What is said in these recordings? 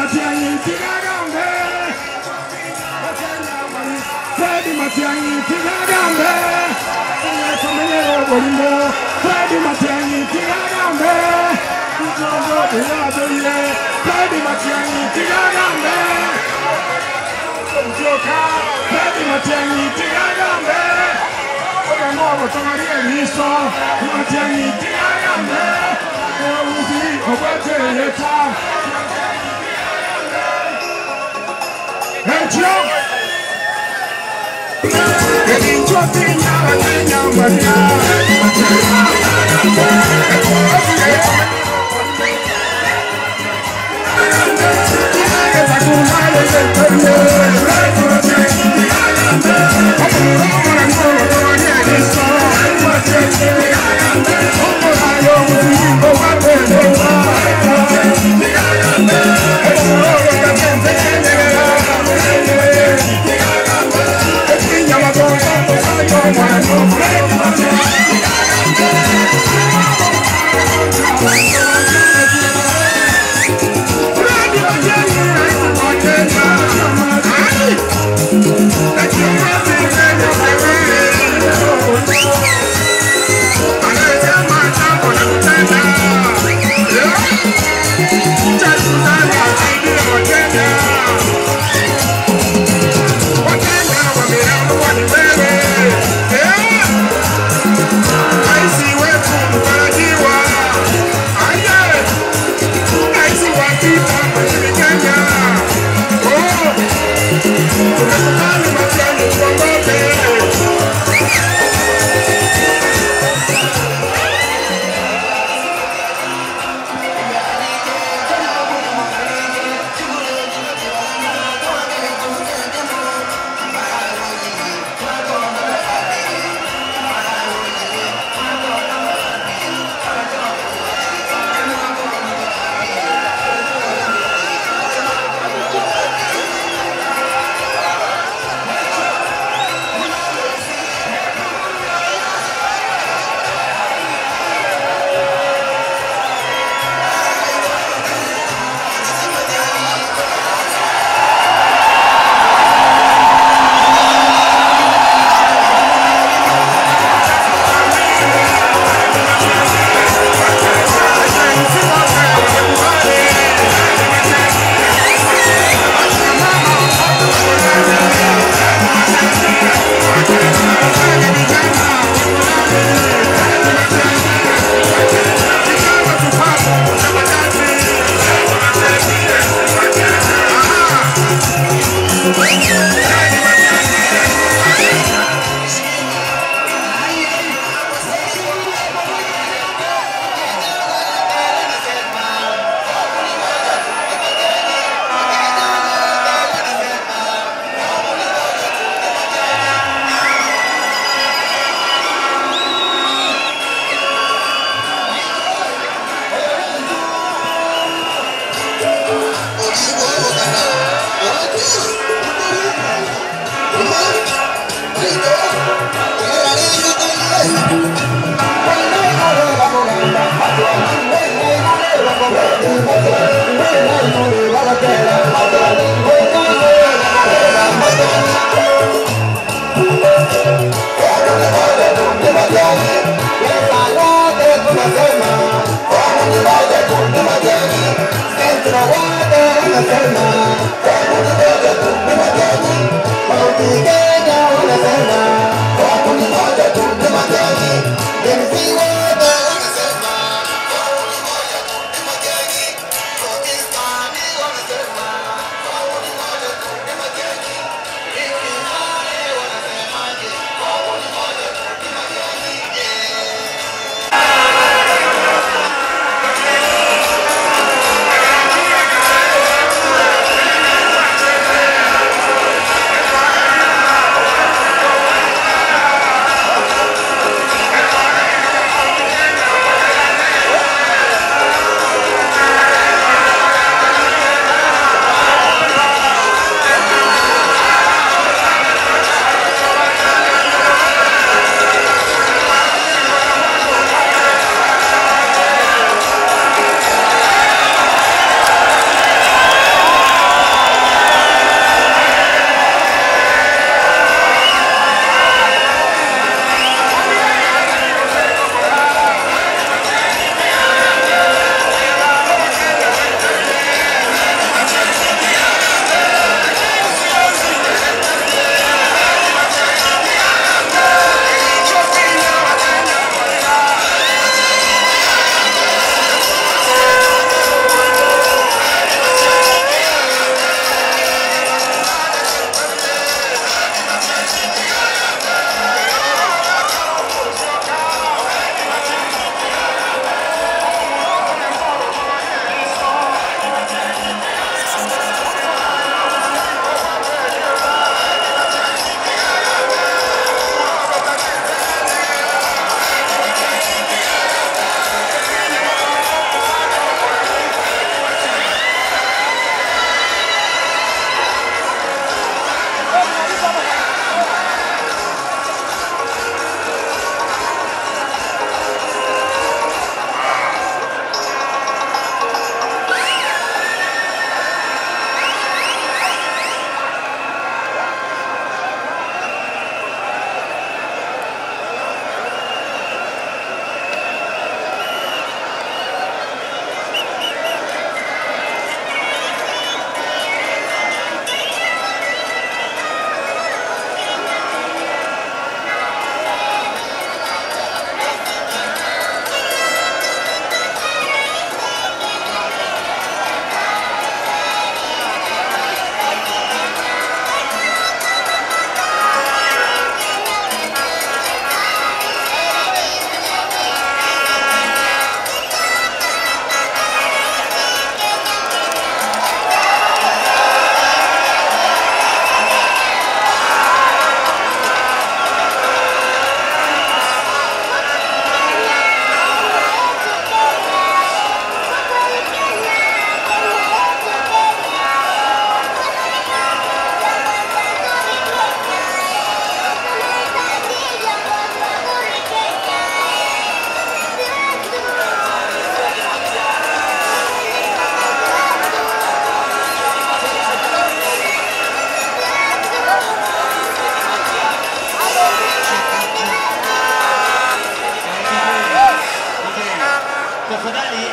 Matiangi Tigagambe. Freddy Matiangi Tigagambe. Kamene Bolimbo. Freddy Matiangi Tigagambe. Freddy Matiangi Tigagambe. Freddy Matiangi Tigagambe. Nuovo Tomaria Liso. Matiangi Tigagambe. Uzi Obatereta. Hey Joe.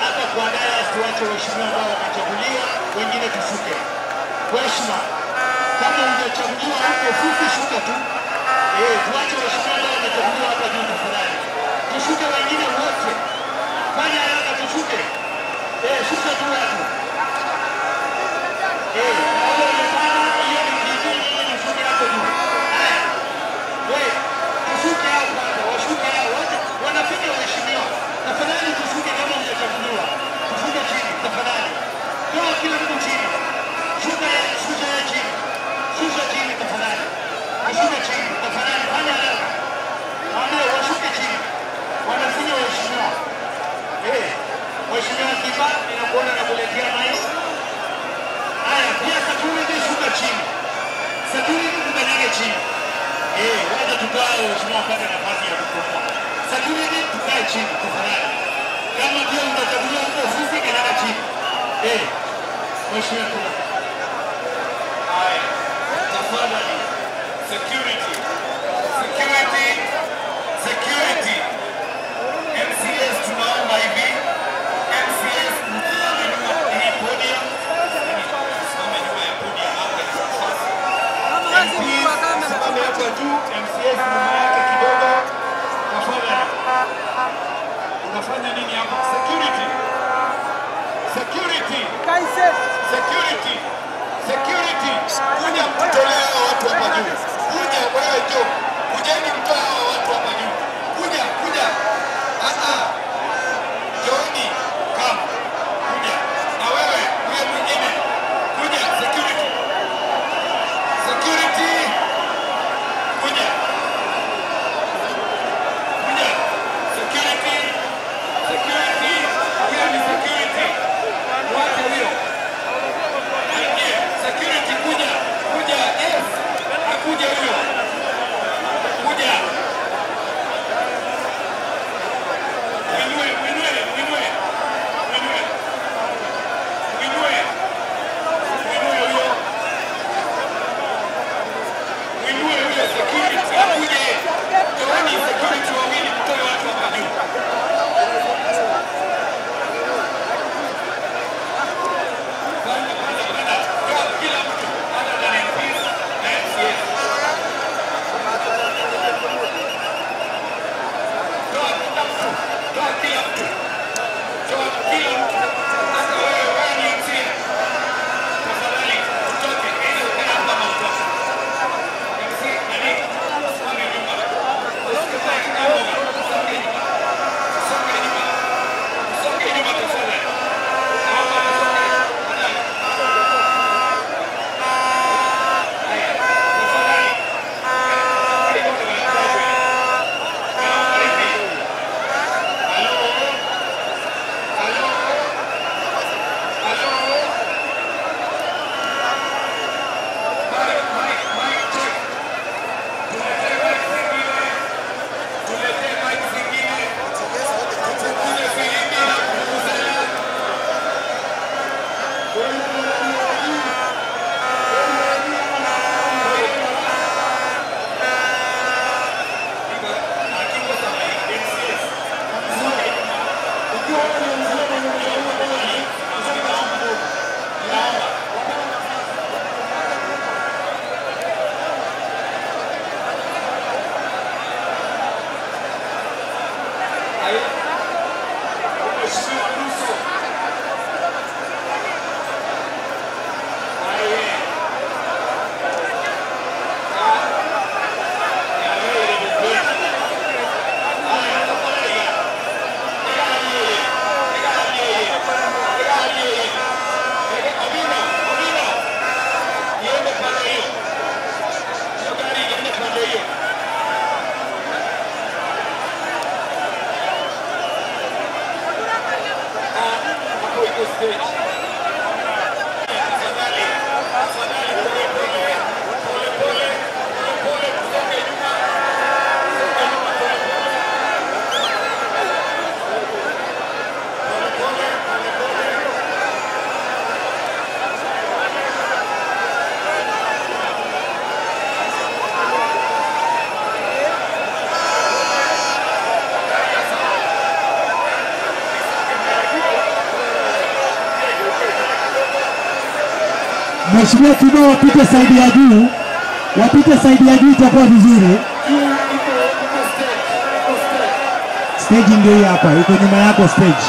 hapa kwa dayas tuache waheshimiwa ambao wamechaguliwa, wengine tushuke. Kwa heshima, kama ungechaguliwa huko fupi shuka tu. Tuache waheshimiwa ambao wamechaguliwa hapa juu tafadhali. Tushuke wengine wote. Fanya haraka tushuke. Shuka tu watu. Tushuke hao kwanza, washuke hao wote. Wanafika waheshimiwa. Tafadhali tushuke kama mtachaguliwa. Tushuke chini tafadhali. Toa kila mtu chini. Shuka ya chini. Shusha chini tafadhali. Washuke chini tafadhali. Fanya haraka. Waambie washuke chini. Wanafika waheshimiwa. Mheshimiwa Kiba, ninakuona na kuletea mais. Haya, pia security shuka chini. Security tukanyage chini. Wacha tukae waheshimiwa pate nafasi ya kupumua. Security tukae chini tafadhali. Kama pia mtachaguliwa huko ofisi kanyaga chini. Mheshimiwa Kiba. Haya, tafadhali. Security. Security. Security. MCS tunaomba hivi. MCS msimame nyuma ya podium. Msimame nyuma ya podium hapa sasa. Msimame hapa juu. MCS nyuma yake kidogo. Tafadhali. Unafanya nini hapa? Security. Security. Security. Security. Kuja mtolee hao watu hapa juu. Kuja wewe njoo. Kujeni mtoe hao watu hapa juu. Kuja. Joni, come. Kuja. Na wewe, huyo mwingine. Kuja, security. Security. Kuja. Security. Security. Huyo ni security. Wacha huyo. Security kuja. Yes. Akuja huyo. Kuja. Mheshimiwa Kibao wapite saidi ya juu. Wapite saidi ya juu itakuwa vizuri. Stage ndio hii hapa, iko nyuma yako stage.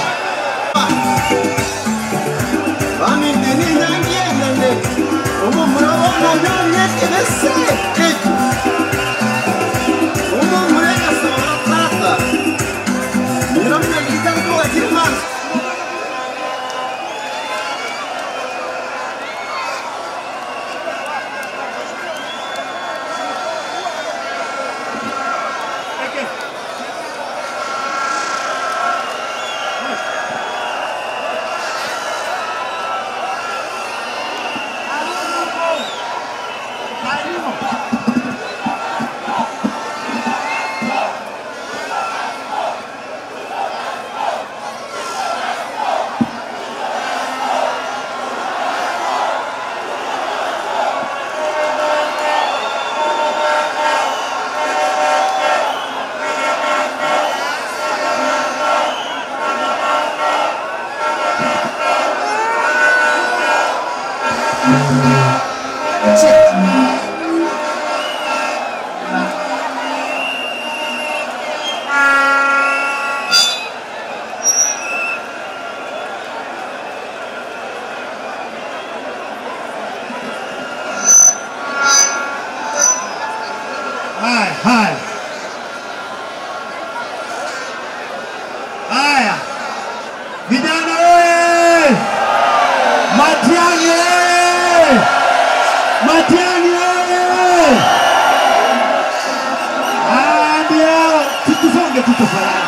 Haya. Vijana wewe! Matiang'i wewe! Matiang'i wewe! Ndio tutusonge tutafanya.